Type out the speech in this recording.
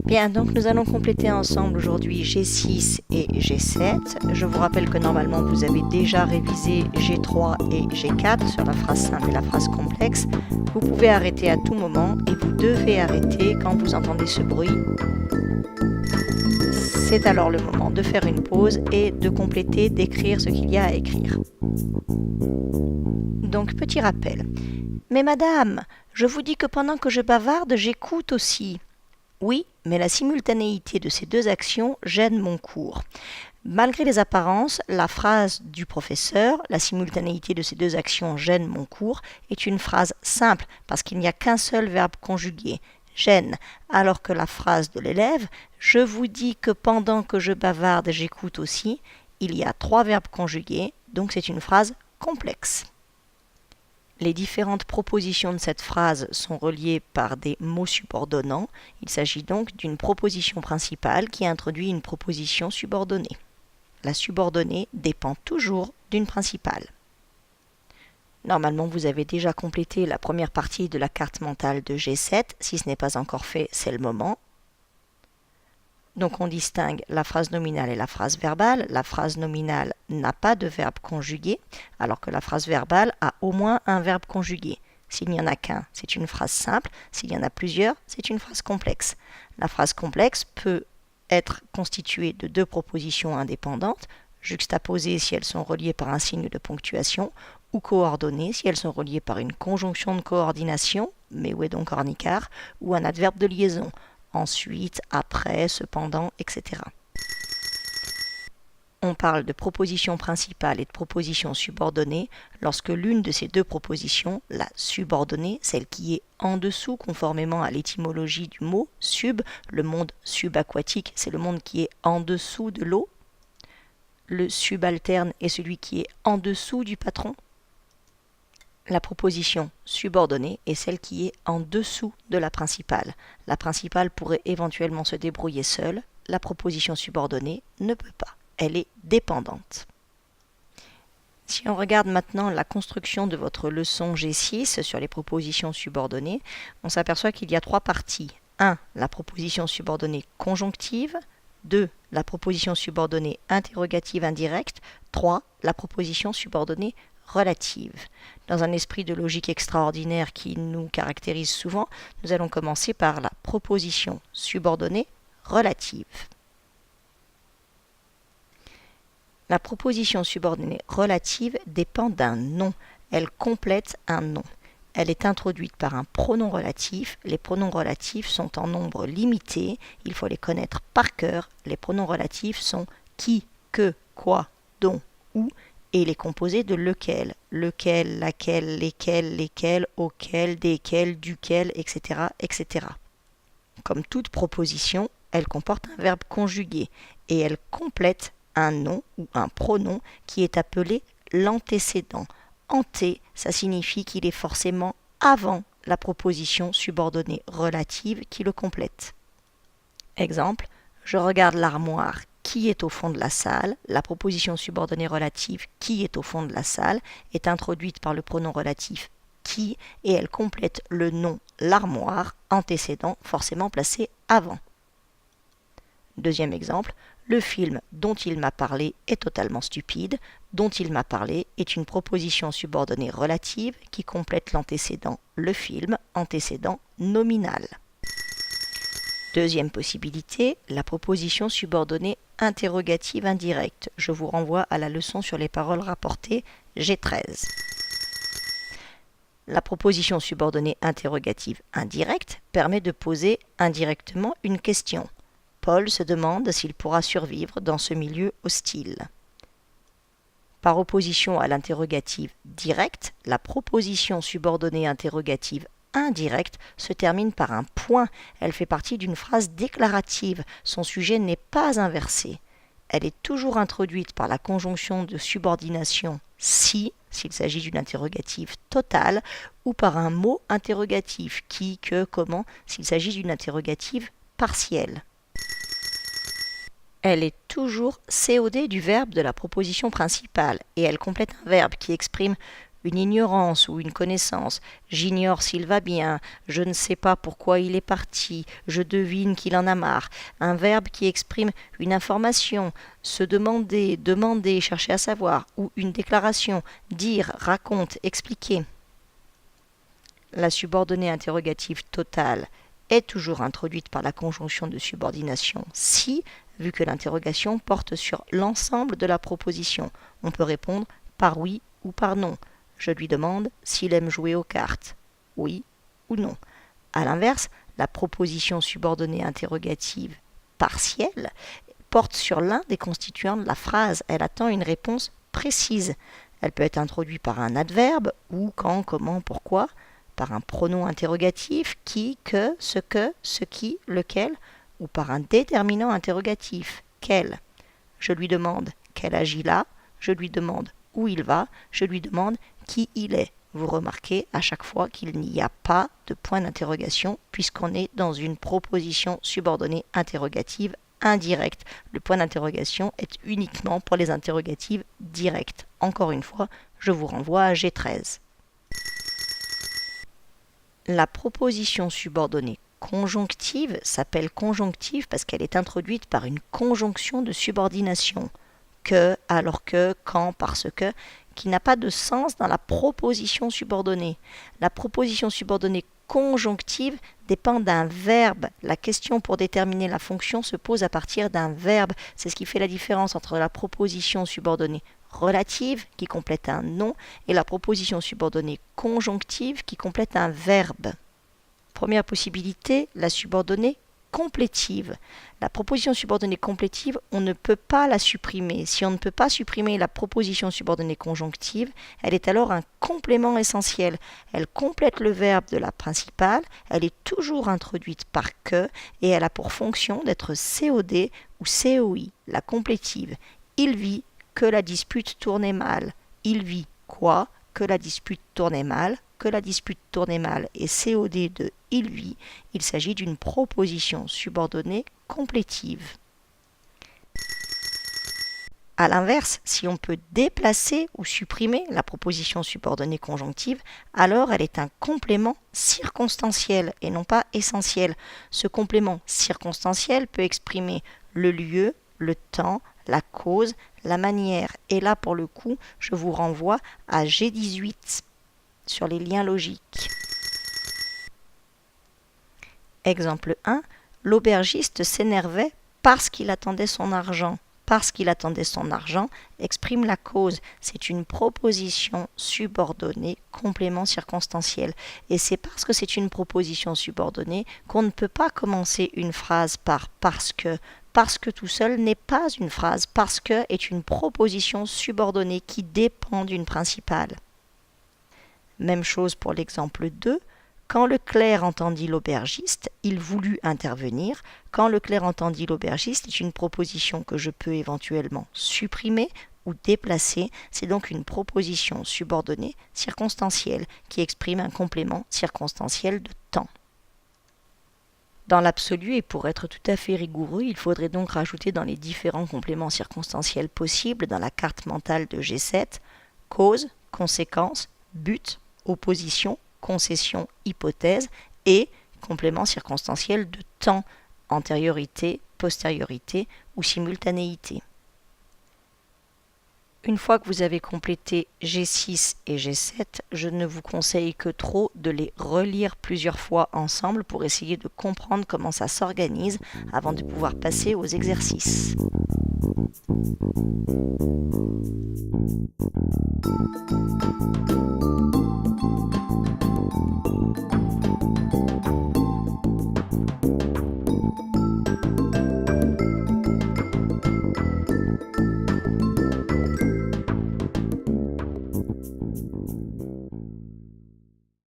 Bien, donc nous allons compléter ensemble aujourd'hui G6 et G7. Je vous rappelle que normalement vous avez déjà révisé G3 et G4 sur la phrase simple et la phrase complexe. Vous pouvez arrêter à tout moment et vous devez arrêter quand vous entendez ce bruit. C'est alors le moment de faire une pause et de compléter, d'écrire ce qu'il y a à écrire. Donc, petit rappel. Mais madame, je vous dis que pendant que je bavarde, j'écoute aussi. Oui, mais la simultanéité de ces deux actions gêne mon cours. Malgré les apparences, la phrase du professeur, la simultanéité de ces deux actions gêne mon cours, est une phrase simple parce qu'il n'y a qu'un seul verbe conjugué, gêne, alors que la phrase de l'élève, je vous dis que pendant que je bavarde, j'écoute aussi, il y a trois verbes conjugués, donc c'est une phrase complexe. Les différentes propositions de cette phrase sont reliées par des mots subordonnants. Il s'agit donc d'une proposition principale qui introduit une proposition subordonnée. La subordonnée dépend toujours d'une principale. Normalement, vous avez déjà complété la première partie de la carte mentale de G7. Si ce n'est pas encore fait, c'est le moment. Donc on distingue la phrase nominale et la phrase verbale. La phrase nominale n'a pas de verbe conjugué, alors que la phrase verbale a au moins un verbe conjugué. S'il n'y en a qu'un, c'est une phrase simple. S'il y en a plusieurs, c'est une phrase complexe. La phrase complexe peut être constituée de deux propositions indépendantes, juxtaposées si elles sont reliées par un signe de ponctuation, ou coordonnées si elles sont reliées par une conjonction de coordination, mais où est donc ornicar, ou un adverbe de liaison. Ensuite, après, cependant, etc. On parle de proposition principale et de proposition subordonnée lorsque l'une de ces deux propositions, la subordonnée, celle qui est en dessous conformément à l'étymologie du mot sub, le monde subaquatique, c'est le monde qui est en dessous de l'eau. Le subalterne est celui qui est en dessous du patron. La proposition subordonnée est celle qui est en dessous de la principale. La principale pourrait éventuellement se débrouiller seule. La proposition subordonnée ne peut pas. Elle est dépendante. Si on regarde maintenant la construction de votre leçon G6 sur les propositions subordonnées, on s'aperçoit qu'il y a trois parties. 1. La proposition subordonnée conjonctive. 2. La proposition subordonnée interrogative indirecte. 3. La proposition subordonnée relative. Dans un esprit de logique extraordinaire qui nous caractérise souvent, nous allons commencer par la proposition subordonnée relative. La proposition subordonnée relative dépend d'un nom. Elle complète un nom. Elle est introduite par un pronom relatif. Les pronoms relatifs sont en nombre limité. Il faut les connaître par cœur. Les pronoms relatifs sont qui, que, quoi, dont, où, et il est composé de lequel, laquelle, lesquels, auquel, desquels, duquel, etc., etc. Comme toute proposition, elle comporte un verbe conjugué et elle complète un nom ou un pronom qui est appelé l'antécédent. Anté, ça signifie qu'il est forcément avant la proposition subordonnée relative qui le complète. Exemple, je regarde l'armoire qui est au fond de la salle. La proposition subordonnée relative qui est au fond de la salle est introduite par le pronom relatif qui et elle complète le nom l'armoire, antécédent forcément placé avant. Deuxième exemple, le film dont il m'a parlé est totalement stupide. Dont il m'a parlé est une proposition subordonnée relative qui complète l'antécédent le film, antécédent nominal. Deuxième possibilité, la proposition subordonnée interrogative indirecte. Je vous renvoie à la leçon sur les paroles rapportées G13. La proposition subordonnée interrogative indirecte permet de poser indirectement une question. Paul se demande s'il pourra survivre dans ce milieu hostile. Par opposition à l'interrogative directe, la proposition subordonnée interrogative indirecte se termine par un point. Elle fait partie d'une phrase déclarative. Son sujet n'est pas inversé. Elle est toujours introduite par la conjonction de subordination si, s'il s'agit d'une interrogative totale, ou par un mot interrogatif qui, que, comment, s'il s'agit d'une interrogative partielle. Elle est toujours COD du verbe de la proposition principale et elle complète un verbe qui exprime une ignorance ou une connaissance. J'ignore s'il va bien, je ne sais pas pourquoi il est parti, je devine qu'il en a marre. Un verbe qui exprime une information, se demander, demander, chercher à savoir, ou une déclaration, dire, raconte, expliquer. La subordonnée interrogative totale est toujours introduite par la conjonction de subordination si, vu que l'interrogation porte sur l'ensemble de la proposition. On peut répondre par oui ou par non. Je lui demande s'il aime jouer aux cartes. Oui ou non. À l'inverse, la proposition subordonnée interrogative partielle porte sur l'un des constituants de la phrase. Elle attend une réponse précise. Elle peut être introduite par un adverbe, où, quand, comment, pourquoi, par un pronom interrogatif, qui, que, ce qui, lequel, ou par un déterminant interrogatif, quel. Je lui demande quel âge il a, je lui demande où il va, je lui demande qui il est. Vous remarquez à chaque fois qu'il n'y a pas de point d'interrogation puisqu'on est dans une proposition subordonnée interrogative indirecte. Le point d'interrogation est uniquement pour les interrogatives directes. Encore une fois, je vous renvoie à G13. La proposition subordonnée conjonctive s'appelle conjonctive parce qu'elle est introduite par une conjonction de subordination. Que, alors que, quand, parce que, qui n'a pas de sens dans la proposition subordonnée. La proposition subordonnée conjonctive dépend d'un verbe. La question pour déterminer la fonction se pose à partir d'un verbe. C'est ce qui fait la différence entre la proposition subordonnée relative, qui complète un nom, et la proposition subordonnée conjonctive, qui complète un verbe. Première possibilité, la subordonnée complétive. La proposition subordonnée complétive, on ne peut pas la supprimer. Si on ne peut pas supprimer la proposition subordonnée conjonctive, elle est alors un complément essentiel. Elle complète le verbe de la principale, elle est toujours introduite par que, et elle a pour fonction d'être COD ou COI, la complétive. Il vit que la dispute tournait mal. Il vit quoi? Que la dispute tournait mal. Que la dispute tournait mal et COD de il vit, il s'agit d'une proposition subordonnée complétive. A l'inverse, si on peut déplacer ou supprimer la proposition subordonnée conjonctive, alors elle est un complément circonstanciel et non pas essentiel. Ce complément circonstanciel peut exprimer le lieu, le temps, la cause, la manière. Et là, pour le coup, je vous renvoie à G18 sur les liens logiques. Exemple 1. L'aubergiste s'énervait parce qu'il attendait son argent. Parce qu'il attendait son argent exprime la cause. C'est une proposition subordonnée, complément circonstanciel. Et c'est parce que c'est une proposition subordonnée qu'on ne peut pas commencer une phrase par parce que. Parce que tout seul n'est pas une phrase. Parce que est une proposition subordonnée qui dépend d'une principale. Même chose pour l'exemple 2. Quand le clerc entendit l'aubergiste, il voulut intervenir. Quand le clerc entendit l'aubergiste est une proposition que je peux éventuellement supprimer ou déplacer. C'est donc une proposition subordonnée circonstancielle qui exprime un complément circonstanciel de temps. Dans l'absolu et pour être tout à fait rigoureux, il faudrait donc rajouter dans les différents compléments circonstanciels possibles dans la carte mentale de G7 cause, conséquence, but, opposition, concession, hypothèse et complément circonstanciel de temps, antériorité, postériorité ou simultanéité. Une fois que vous avez complété G6 et G7, je ne vous conseille que trop de les relire plusieurs fois ensemble pour essayer de comprendre comment ça s'organise avant de pouvoir passer aux exercices.